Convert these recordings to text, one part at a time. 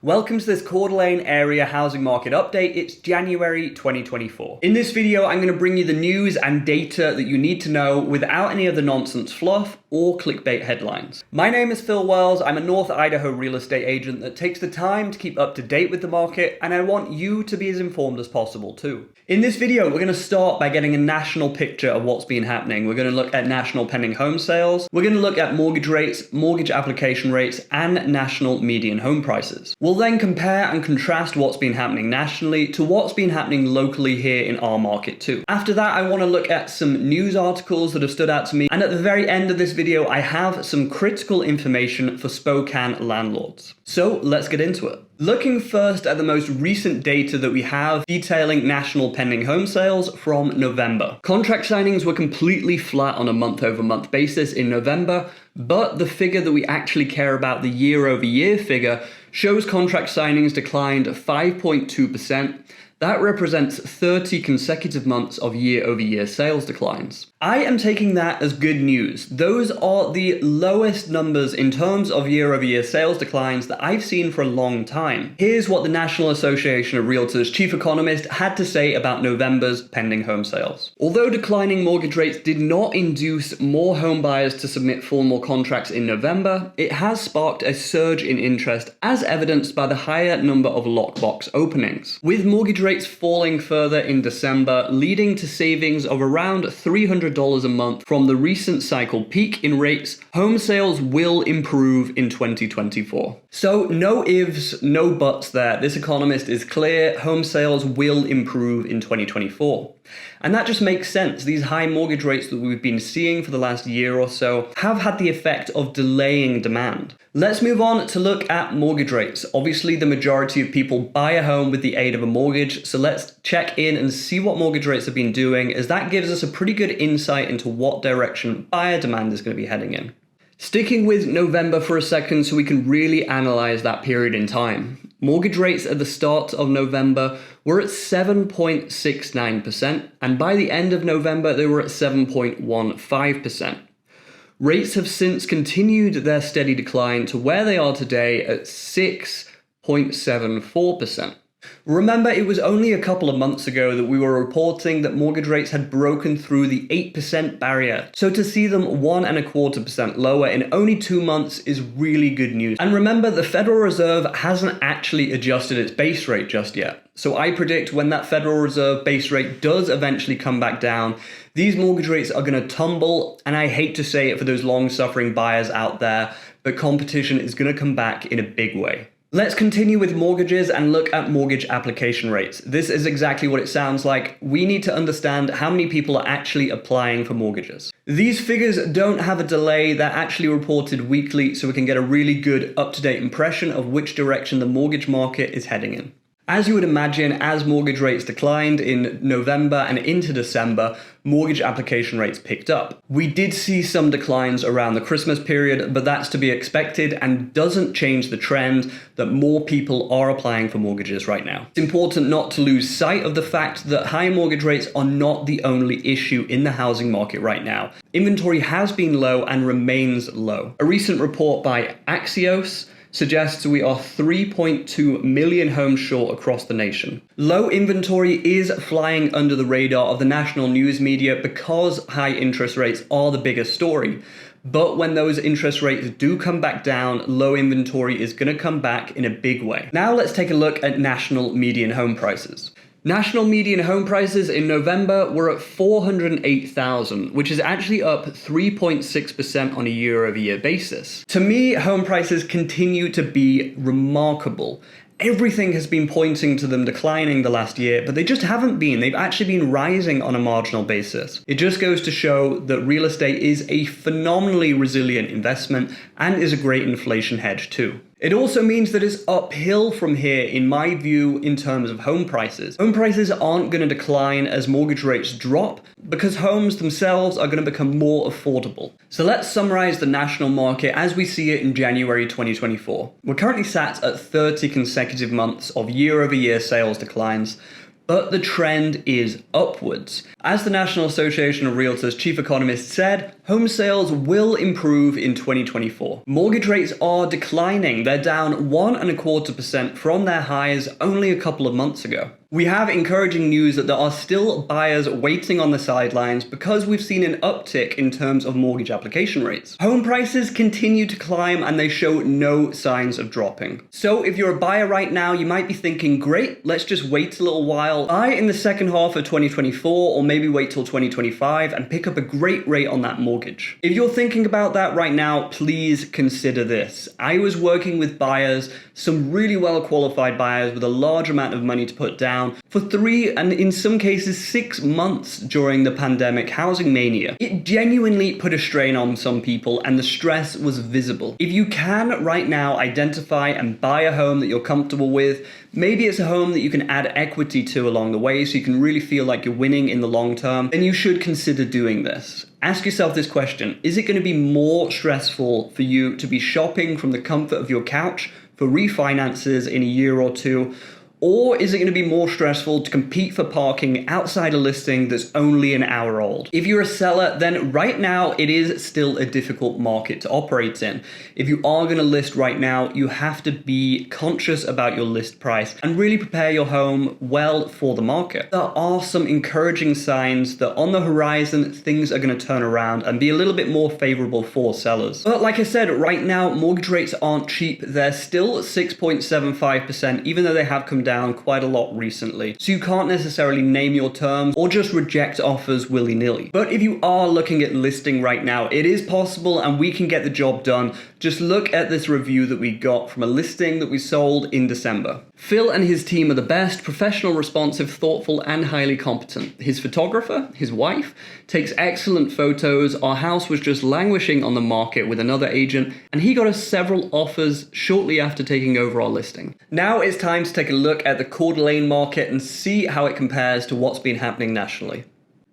Welcome to this Coeur area housing market update. It's January 2024. In this video, I'm going to bring you the news and data that you need to know without any of the nonsense fluff or clickbait headlines. My name is Phil Wells. I'm a North Idaho real estate agent that takes the time to keep up to date with the market, and I want you to be as informed as possible too. In this video, we're going to start by getting a national picture of what's been happening. We're going to look at national pending home sales. We're going to look at mortgage rates, mortgage application rates, and national median home prices. We'll then compare and contrast what's been happening nationally to what's been happening locally here in our market too. After that, I want to look at some news articles that have stood out to me. And at the very end of this video, I have some critical information for Spokane landlords. So let's get into it. Looking first at the most recent data that we have detailing national pending home sales from November. Contract signings were completely flat on a month-over-month basis in November, but the figure that we actually care about, the year-over-year figure, shows contract signings declined 5.2%. That represents 30 consecutive months of year-over-year sales declines. I am taking that as good news. Those are the lowest numbers in terms of year-over-year sales declines that I've seen for a long time. Here's what the National Association of Realtors chief economist had to say about November's pending home sales. Although declining mortgage rates did not induce more home buyers to submit formal contracts in November, it has sparked a surge in interest as evidenced by the higher number of lockbox openings. With mortgage rates falling further in December, leading to savings of around $300 a month from the recent cycle peak in rates, home sales will improve in 2024. So no ifs, no buts there. This economist is clear, home sales will improve in 2024. And that just makes sense. These high mortgage rates that we've been seeing for the last year or so have had the effect of delaying demand. Let's move on to look at mortgage rates. Obviously, the majority of people buy a home with the aid of a mortgage, so let's check in and see what mortgage rates have been doing, as that gives us a pretty good insight into what direction buyer demand is going to be heading in. Sticking with November for a second so we can really analyze that period in time. Mortgage rates at the start of November were at 7.69%, and by the end of November, they were at 7.15%. Rates have since continued their steady decline to where they are today at 6.74%. Remember, it was only a couple of months ago that we were reporting that mortgage rates had broken through the 8% barrier. So to see them 1.25% lower in only 2 months is really good news. And remember, the Federal Reserve hasn't actually adjusted its base rate just yet. So I predict when that Federal Reserve base rate does eventually come back down, these mortgage rates are going to tumble. And I hate to say it for those long-suffering buyers out there, but competition is going to come back in a big way. Let's continue with mortgages and look at mortgage application rates. This is exactly what it sounds like. We need to understand how many people are actually applying for mortgages. These figures don't have a delay. They're actually reported weekly, so we can get a really good up-to-date impression of which direction the mortgage market is heading in. As you would imagine, as mortgage rates declined in November and into December, mortgage application rates picked up. We did see some declines around the Christmas period, but that's to be expected and doesn't change the trend that more people are applying for mortgages right now. It's important not to lose sight of the fact that high mortgage rates are not the only issue in the housing market right now. Inventory has been low and remains low. A recent report by Axios suggests we are 3.2 million homes short across the nation. Low inventory is flying under the radar of the national news media because high interest rates are the biggest story. But when those interest rates do come back down, low inventory is going to come back in a big way. Now let's take a look at national median home prices. National median home prices in November were at $408,000, which is actually up 3.6% on a year-over-year basis. To me, home prices continue to be remarkable. Everything has been pointing to them declining the last year, but they just haven't been. They've actually been rising on a marginal basis. It just goes to show that real estate is a phenomenally resilient investment and is a great inflation hedge too. It also means that it's uphill from here, in my view, in terms of home prices. Home prices aren't going to decline as mortgage rates drop because homes themselves are going to become more affordable. So let's summarize the national market as we see it in January 2024. We're currently sat at 30 consecutive months of year-over-year sales declines, but the trend is upwards. As the National Association of Realtors chief economist said, Home sales will improve in 2024. Mortgage rates are declining. They're down 1.25% from their highs only a couple of months ago. We have encouraging news that there are still buyers waiting on the sidelines because we've seen an uptick in terms of mortgage application rates. Home prices continue to climb and they show no signs of dropping. So if you're a buyer right now, you might be thinking, great, let's just wait a little while, buy in the second half of 2024 or maybe wait till 2025 and pick up a great rate on that mortgage. If you're thinking about that right now, please consider this. I was working with buyers, some really well qualified buyers with a large amount of money to put down for 3 and in some cases 6 months during the pandemic housing mania. It genuinely put a strain on some people and the stress was visible. If you can right now identify and buy a home that you're comfortable with, maybe it's a home that you can add equity to along the way so you can really feel like you're winning in the long term, then you should consider doing this. Ask yourself this question: is it going to be more stressful for you to be shopping from the comfort of your couch for refinances in a year or two? Or is it going to be more stressful to compete for parking outside a listing that's only an hour old? If you're a seller, then right now it is still a difficult market to operate in. If you are going to list right now, you have to be conscious about your list price and really prepare your home well for the market. There are some encouraging signs that on the horizon, things are going to turn around and be a little bit more favorable for sellers. But like I said, right now, mortgage rates aren't cheap. They're still 6.75%, even though they have come down quite a lot recently. So you can't necessarily name your terms or just reject offers willy-nilly. But if you are looking at listing right now, it is possible and we can get the job done. Just look at this review that we got from a listing that we sold in December. Phil and his team are the best, professional, responsive, thoughtful, and highly competent. His photographer, his wife, takes excellent photos. Our house was just languishing on the market with another agent, and he got us several offers shortly after taking over our listing. Now it's time to take a look at the Coeur market and see how it compares to what's been happening nationally.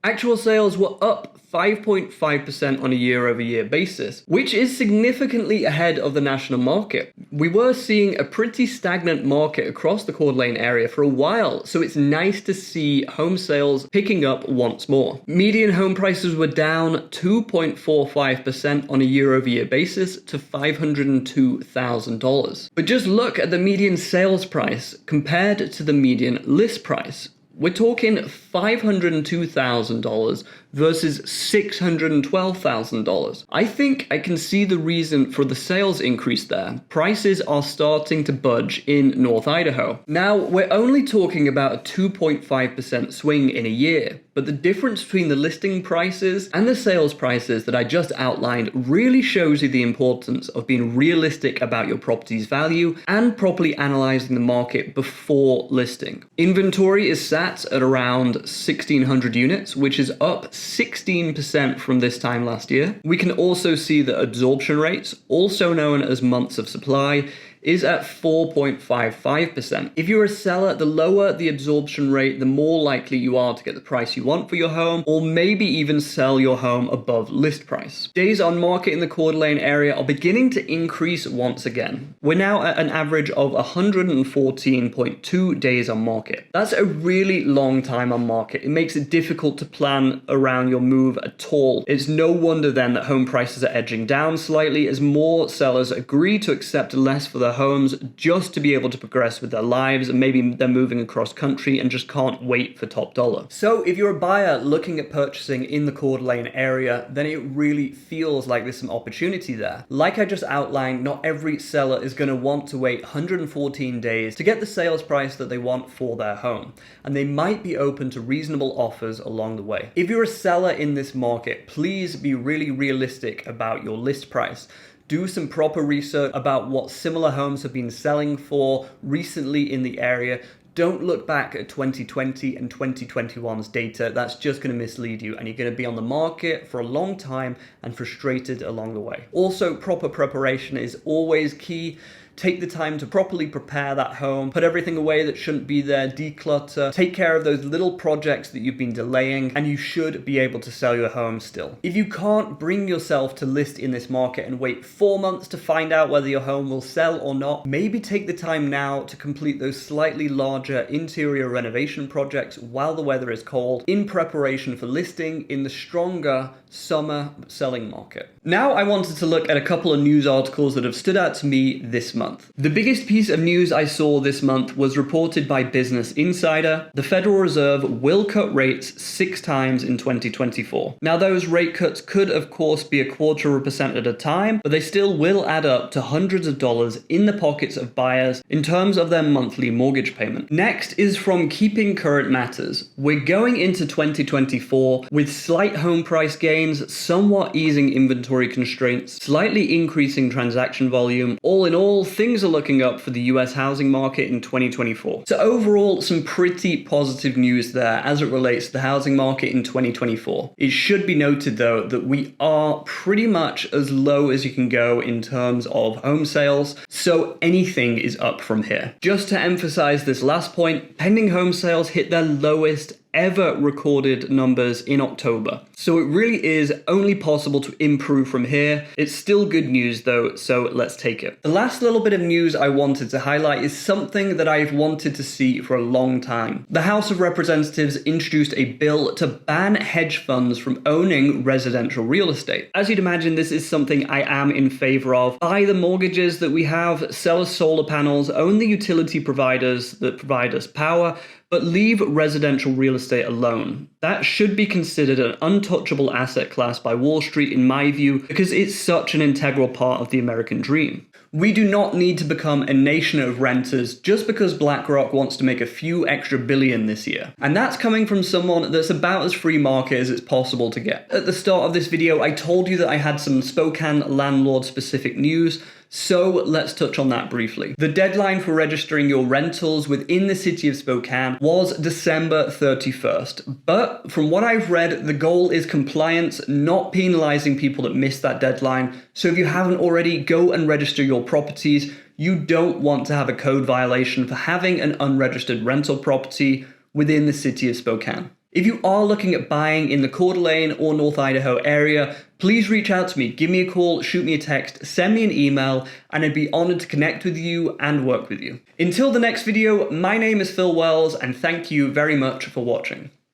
Actual sales were up 5.5% on a year-over-year basis, which is significantly ahead of the national market. We were seeing a pretty stagnant market across the Coeur area for a while, so it's nice to see home sales picking up once more. Median home prices were down 2.45% on a year-over-year basis to $502,000. But just look at the median sales price compared to the median list price. We're talking $502,000 versus $612,000. I think I can see the reason for the sales increase there. Prices are starting to budge in North Idaho. Now, we're only talking about a 2.5% swing in a year, but the difference between the listing prices and the sales prices that I just outlined really shows you the importance of being realistic about your property's value and properly analyzing the market before listing. Inventory is sat at around 1,600 units, which is up 16% from this time last year. We can also see that absorption rates, also known as months of supply, is at 4.55%. If you're a seller, the lower the absorption rate, the more likely you are to get the price you want for your home, or maybe even sell your home above list price. Days on market in the Coeur d'Alene area are beginning to increase once again. We're now at an average of 114.2 days on market. That's a really long time on market. It makes it difficult to plan around your move at all. It's no wonder then that home prices are edging down slightly as more sellers agree to accept less for their homes just to be able to progress with their lives, and maybe they're moving across country and just can't wait for top dollar. So if you're a buyer looking at purchasing in the Coeur d'Alene area, then it really feels like there's some opportunity there. Like I just outlined, not every seller is going to want to wait 114 days to get the sales price that they want for their home, and they might be open to reasonable offers along the way. If you're a seller in this market, please be really realistic about your list price. Do some proper research about what similar homes have been selling for recently in the area. Don't look back at 2020 and 2021's data. That's just going to mislead you, and you're going to be on the market for a long time and frustrated along the way. Also, proper preparation is always key. take the time to properly prepare that home, put everything away that shouldn't be there, declutter, take care of those little projects that you've been delaying, and you should be able to sell your home still. If you can't bring yourself to list in this market and wait 4 months to find out whether your home will sell or not, maybe take the time now to complete those slightly larger interior renovation projects while the weather is cold in preparation for listing in the stronger summer selling market. Now I wanted to look at a couple of news articles that have stood out to me this month. The biggest piece of news I saw this month was reported by Business Insider. The Federal Reserve will cut rates 6 times in 2024. Now those rate cuts could of course be 0.25% at a time, but they still will add up to hundreds of dollars in the pockets of buyers in terms of their monthly mortgage payment. Next is from Keeping Current Matters. We're going into 2024 with slight home price gains, somewhat easing inventory constraints, slightly increasing transaction volume. All in all, things are looking up for the US housing market in 2024. So overall, some pretty positive news there as it relates to the housing market in 2024. It should be noted though that we are pretty much as low as you can go in terms of home sales, so anything is up from here. Just to emphasize this last point, pending home sales hit their lowest ever recorded numbers in October. So it really is only possible to improve from here. It's still good news though, so let's take it. The last little bit of news I wanted to highlight is something that I've wanted to see for a long time. The House of Representatives introduced a bill to ban hedge funds from owning residential real estate. As you'd imagine, this is something I am in favor of. Buy the mortgages that we have, sell us solar panels, own the utility providers that provide us power, but leave residential real estate alone. That should be considered an untouchable asset class by Wall Street in my view, because it's such an integral part of the American dream. We do not need to become a nation of renters just because BlackRock wants to make a few extra billion this year. And that's coming from someone that's about as free market as it's possible to get. At the start of this video, I told you that I had some Spokane landlord specific news, so let's touch on that briefly. The deadline for registering your rentals within the city of Spokane was December 31st. But from what I've read, the goal is compliance, not penalizing people that missed that deadline. So if you haven't already, go and register your properties. You don't want to have a code violation for having an unregistered rental property within the city of Spokane. If you are looking at buying in the Coeur d'Alene or North Idaho area, please reach out to me, give me a call, shoot me a text, send me an email, and I'd be honored to connect with you and work with you. Until the next video, my name is Phil Wells, and thank you very much for watching.